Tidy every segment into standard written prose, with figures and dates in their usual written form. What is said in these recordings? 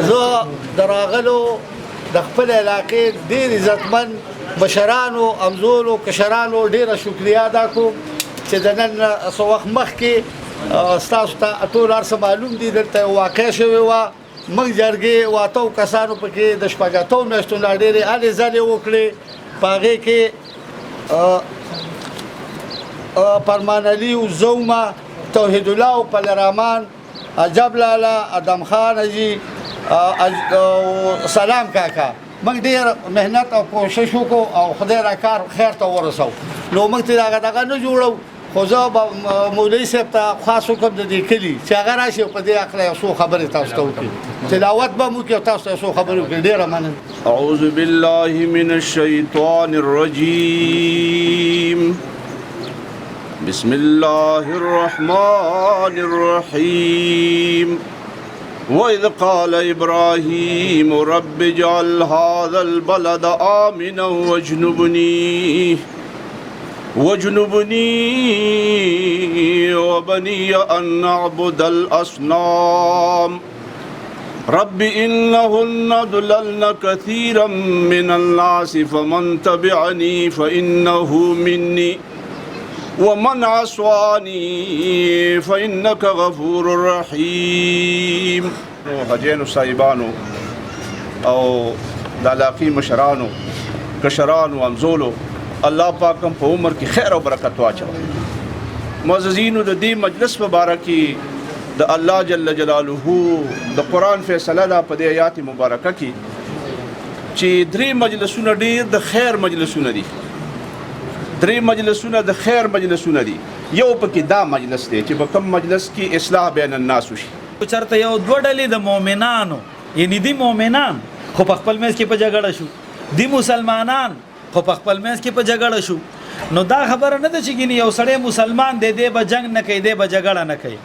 زه دراغلو د خپل علاقې ډېر عزتمن مشرانو امزولو کشرانو ډېره شکریه ادا کوم چې د نن څه وخت مخکې ستاسو ته ټول هر څه معلوم دي دلته واقع شوې وه موږ جرګې واتو کسانو پکې د شپږ اتو میاشتو نه ډېرې هلې ځلې وکړې په هغې کې فرمان علي زومه توحید الله پلرامان عجب لالا ادم خان حاجي سلام کاکا موږ ډېر محنت او کوشش وکړو او خدای را کار خیر ته ورسو نو موږ ته دغه نه جوړو خو زه به مولوي صاحب ته خاص حکم د دې کلي چې هغه راشي په دې عقله یو څو خبرې تاسو ته وکړي تلاوت به مو کې تاسو ته یو څو خبرې وکړي ډېره مننه اعوذ بالله من الشیطان الرجیم بسم الله الرحمن الرحيم وإذ قال إبراهيم رب اجعل هذا البلد آمنا واجنبني وبني أن نعبد الأصنام رب إنهن أضللن كثيرا من الناس فمن تبعني فإنه مني ومن عصاني فإنك غفور رحيم. حجینو صاحبانو او د علاقې مشرانو کشرانو امزولو الله پاکم په عمر کې خیر او برکت واچوي. معززینو د دې مجلس مبارک کې د الله جل جلاله د قرآن فیصله ده په دې آیات مبارکه کې چې درې مجلسونه ډېر د خیر مجلسونه دي. درې مجلسونه د خیر مجلسونه دي. یو پکې دا مجلس دی چې په کوم مجلس کې اصلاح بین الناس وشي. چرته یو دوه ډلې د مؤمنانو یعنی دی مؤمنان خو په خپل منځ کې په جګړه شو دی مسلمانان خو په خپل منځ کې په جګړه شو نو دا خبره نه ده چې ګینه یو سړی مسلمان دی دی به جنگ نه کوي دی به جګړه نه کوي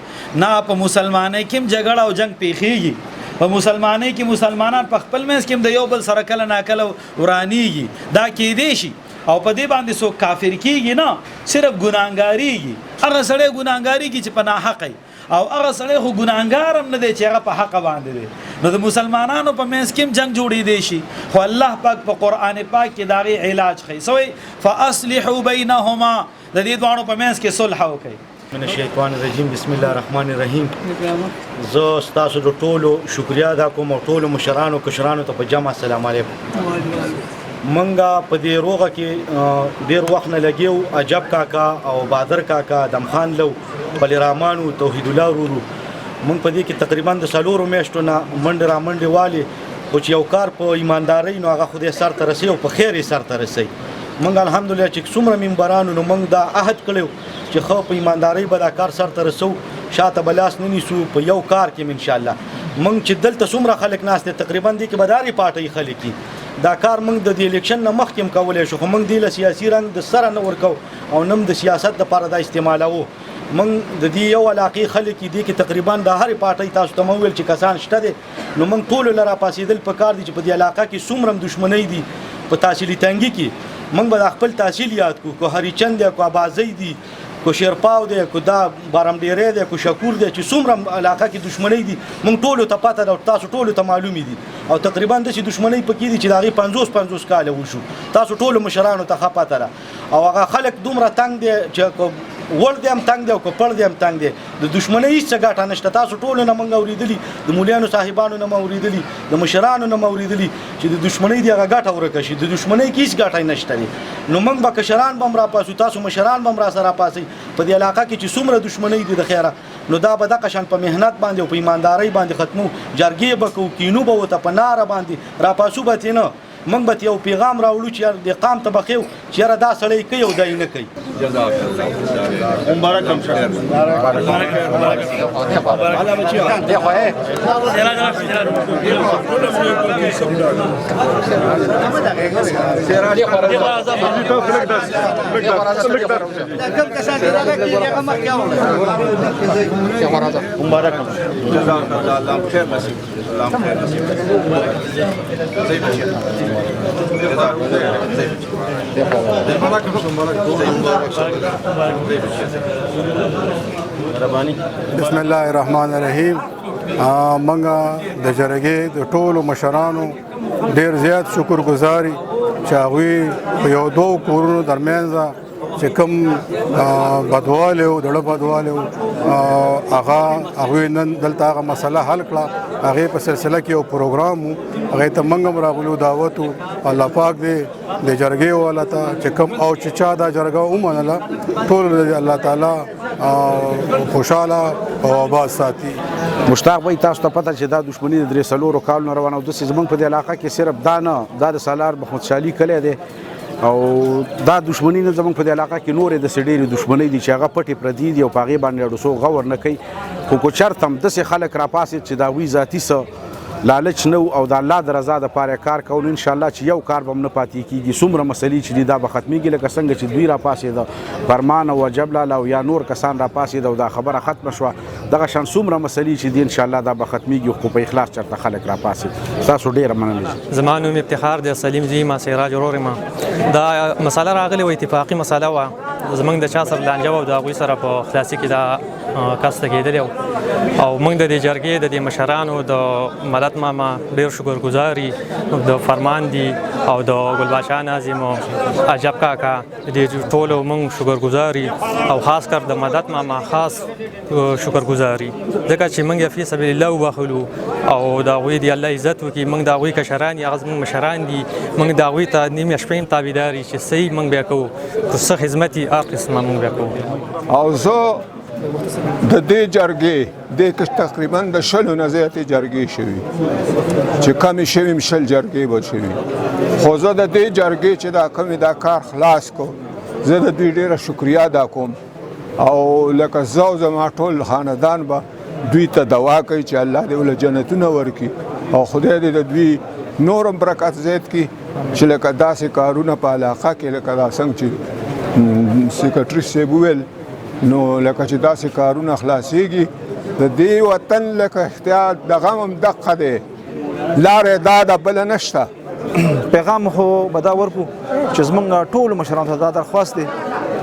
نه په مسلمانۍ کې جګړه او جنگ پیخیږي په مسلمانۍ کې مسلمانان په خپل منځ کې د یو بل سره کله ناکله ورانیږي دا کېدی شي او په دې باندې څوک کافر کیږي نه صرف ګناهګاریږي هغه سړی ګناهګاریږي چې په ناحق او هغه سړی خو ګناهګار هم نه دی چې هغه په حق باندې دی نو د مسلمانانو په منځ کې جنگ جوړېدی شي خو الله پاک په قرآن پاک کې د هغې علاج ښیي څه وایي فاصلحوا بینهما د دې دواړو په منځ کې صلح وکړئ من الشیطان الرجیم بسم الله الرحمن الرحیم. زه ستاسو د ټولو شکریا ادا کوم او ټولو مشرانو کشرانو ته په جمع السلام علیکم. منګه په دې روغه کې ډېر وخت نه لګیو عجب کاکا او بادر کاکا دم خان لو بلرامانو توحید الله ورو مونږ په دې کې تقریبا د څلورو میاشتو نه منډې را منډې والې خو چې یو کار په ایماندارۍ نو هغه خدای سر ته رسي او په خیر یې سر ته رسي. مونږ الحمدلله چې څومره ممبرانو نو مونږ دا عهد کړی چې خو په ایماندارۍ به دا کار سر ته رسو شاته به لاس نه نیسو په یو کار کې انشاءالله. مونږ چې دلته څومره خلک ناست دي تقریبا دې کې به داري پارټۍ خلک دي دا کار موږ د دې الیکشن نه مخکې هم کولی شو خو موږ دې له سیاسي رنګ د سره نه ورکو او نم د سیاست دپاره دا استعمالوو. موږ د دې یو علاقې خلک دي کې تقریبا د هرې پارټۍ تاسو ته مو وویل چې کسان شته دي نو موږ ټولو له راپاڅېدل پکار دي چې په دې علاقه کې څومره دښمنۍ دي په تحصیلي تنګي کې موږ به د خپل تحصیل یاد کړو کو هریچند دی کو ابازۍ دي کو شیرپاو دی کو دا بارم ډیری دی کو شکور دی چې څومره علاقه کې دښمنۍ دي موږ ټولو ته پته ده تاسو ټولو ته معلومې دي او تقریبا داسې دښمنۍ پکې دي چې د هغې 50 کاله وشو تاسو ټولو مشرانو ته ښه پته ده او هغه خلک دومره تنګ دی چې ور دی هم تنګ دی او که پړ دی هم تنګ دی د دښمنۍ هېڅ څه ګټه نشته. تاسو ټولو نه موږ اورېدلي د مولیانو صاحبانو نه مو اورېدلي د مشرانو نه مو اورېدلي چې د دښمنۍ دی هغه ګټه ورکه شي د دښمنۍ کې هېڅ ګټه نشته دی. نو موږ به کشران به هم راپاسو تاسو مشران به هم راسره راپاسئ په دې علاقه کې چې څومره دښمنۍ دي د خیره نو دا به دغه شان په محنت باندې او په ایماندارۍ باندې ختمو جرګې به کوو کینو به ورته په ناره باندې راپاسو به ترې نه موږ به یو پیغام راوړو چې دې قام ته به ښیو چې یاره دا سړی کوي او دا یې نه کوي. مبارک هم شه مبارک هم الله خیر نصیب الله خیر نصیب بسم الله الرحمن الرحیم. منګه د جرګې د ټولو مشرانو ډیر زیات شکر گزاري چې هغوی په یو دوه کورونو ترمنځ چې کوم بدوالی و د زړه بدوالی و هغوی نن دلته هغه مسله حل کړه. هغې په سلسله کې یو پروګرام و، هغې ته موږ هم راغلو، دعوت و. الله پاک دې د جرګې والا ته چې کوم او چې چا دا جرګه ومنله ټول الله تعالی خوشحاله او آباد ساتي. مشتاق وای تاسو ته پته چې دا دښمني د 3 کالونو روانه او داسې زموږ په دې علاقه کې صرف دا نه، دا د سالار محمد شالي کلی دی او دا دښمني نه زموږ په دې علاقه کې نورې داسې ډېرې دښمنۍ دي چې هغه پټې پردي دي او په هغې باندې ډوسو غور نه کوي. خو که چېرته هم داسې خلک راپاسېد چې د هغوی ذاتي څه لالچ نه او د الله د رضا دپاره کار کول، انشاءالله چې یو کار به هم نه پاتې کېږي. څومره مسلې چې دي دا به ختمېږي، لکه څنګه چې دوی راپاسېده فرمان او وجب لاله او یا نور کسان راپاسېده او دا خبره ختمه شوه، دغه شان څومره مسلې چې دي انشاءالله دا به ختمېږي، خو په اخلاص چېرته خلک راپاسېد. ستاسو ډېره مننه. زما نوم افتخار دی، سلیم زی ما سراج ورور ما. دا مسله راغلې وه، اتفاقي مسله وه، زموږ د چا سره لانجه وه او د هغوی سره په خلاصي کې دا کسته کېدلی او موږ د دې جرګې د دې مشرانو د ملت ماما ډېر شکرګزار یو، د فرمان دي او د ګلبادشاه ناظم او عجب کاکا د دې ټولو موږ شکرګزار یو او خاص کر د مدد ماما خاص شکرګزار یو، ځکه چې موږ یې فی سبیل الله وبخلو او د هغوی د الله عزت وکړي. موږ د هغوی کشران یو، هغه زموږ مشران دي، موږ د هغوی ته نیمه شپه هم تابعدار یو چې صحیح موږ بیا کوو، که څه خدمت یي هر قسمه موږ بیا کوو. او زه د دې جرګې د تقریبا د 100 نه زیاتې جرګې شوي چې کمې شوي 100 جرګې به شوي، خو زه د دې جرګې چې دا کمې دا کار خلاص کو، زه د دوی ډېره شکریا ادا کوم او لکه زه او زما ټول خاندان به دوی ته دعا کوي چې الله دې ولې جنتونه ورکړي او خدای دې د دوی نورم برکت زیات کړي چې لکه داسې کارونه په علاقه کې لکه دا څنګه چې سیکرټري صاحب وویل نو لکه چې داسې کارونه خلاصېږي. د دې وطن لکه احتیاط د غم هم دقه دی، لارې دا ده بله نشته. پیغام خو به دا ورکړو چې زموږ ټولو مشرانو ته دا درخواست دی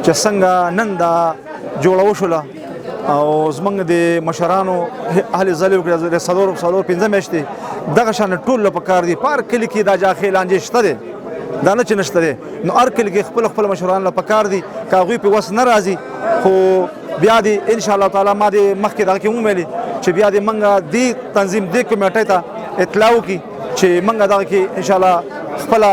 چې څنګه نن دا جوړه وشوله او زموږ د مشرانو هلې ځلې وکړې 4-5 میاشتې، دغه شان ټول په کار دي. په هر کلي کې دا جاخې لانجې شته دی، دا نه چې نشته دی، نو هر کلي کې خپل خپل مشرانو له پکار دي که هغوی په وس نه راځي، خو بیا دې انشاءالله تعالی ما دې مخکې دغه کې وویلې چې بیا دې موږ دې تنظیم دې کمیټۍ ته اطلاع وکړي چې موږ دغه کې انشاءالله خپله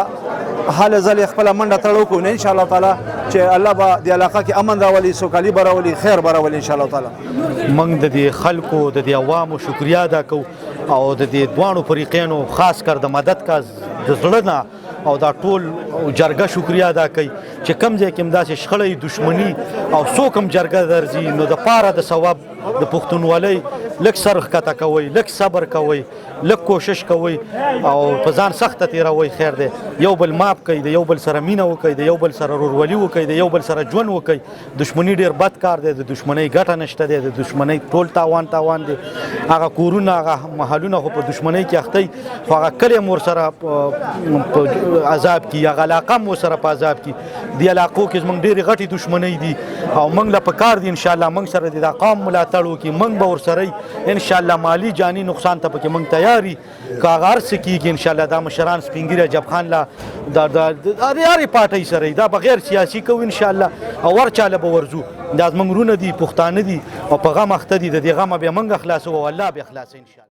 حال ځلې خپله منډه تړ وکړو، نو انشاءالله تعالی چې الله به د علاقه کې امن راولي، سوکالي به راولي، خیر به راولي انشاءالله تعالی. موږ د دې خلکو د دې عوامو شکریا ادا کوو او د دې دواړو فریقینو خاص کر د مدد کا د زړه نه او دا ټول جرګه شکریا ادا کوي چې کم ځای کې هم داسې شخړې دښمني او څوک هم جرګه درځي نو د پاره د ثواب د پښتونولۍ لږ سر ښکته کوئ، لږ صبر کوئ، لږ کوشش کوئ او په ځان سخته تېروئ. خیر دی، یو بل ماف کوئ، د یو بل سره مینه وکئ، د یو بل سره ورورولي وکئ، د یو بل سره ژوند وکئ. دښمني ډېر بد کار دی، د دښمنۍ ګټه نشته دی، د دښمنۍ ټول تاوان دی. هغه کورونه هغه محلونه خو په دښمنۍ کې اخته خو هغه کلی هم ورسره په عذاب کې، هغه علاقه هم ورسره په عذاب کې. دې علاقو کې زموږ ډېرې غټې دښمنۍ دي او موږ له پکار دي انشاءالله موږ سره د قوم ملاتړ وکړي، موږ به ورسره انشاءالله مالی جاني نقصان ته پکې موږ تیار یو. که هغه هر څه کېږي انشاءالله دا مشران سپین ږیري عجب خان له د هرې پارټۍ سره دا بغیر سیاسي کوو انشاءالله او هر چاله به ورځو. دا زموږ وروڼه دي، پښتانه دي او په غم اخته دي، د دې غمه بیا موږ خلاصوو او الله بیا خلاصوي انشاءالله.